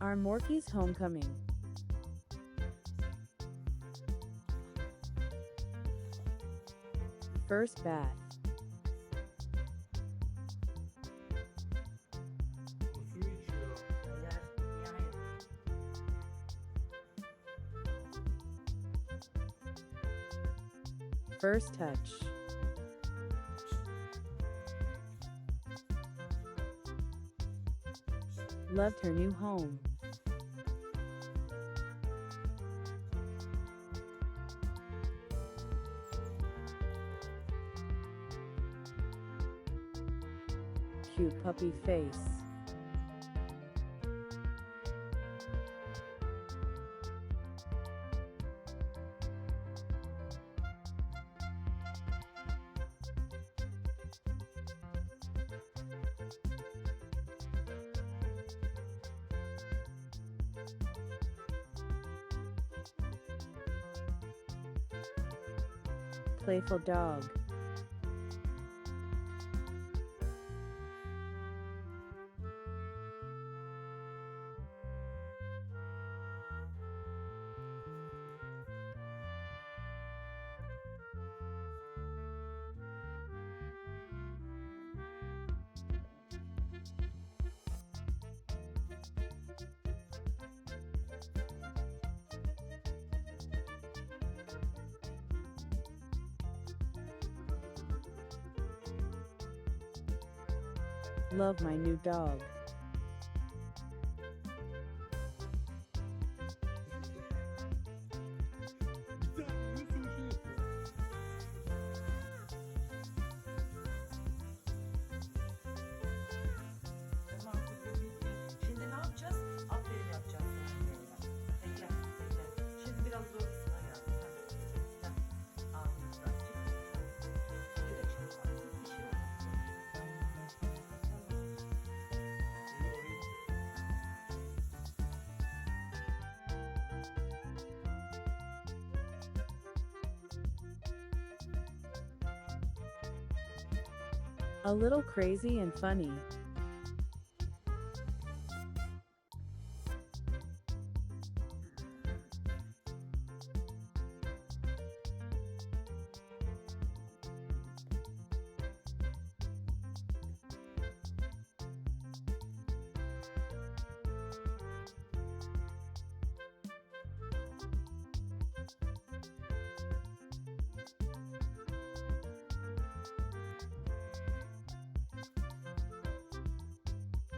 Our Morkie's homecoming. First bath. Su içiyor. First touch. Loved her new home. Cute puppy face. Playful dog. Love my new dog. Şimdi ne yapacağız? Aferin yapacağız. Bekle, bekle. Şimdi biraz zor kısmına geldi. Ağzımızdan çık. Direkt şimdi bak. Bir şey A little crazy and funny.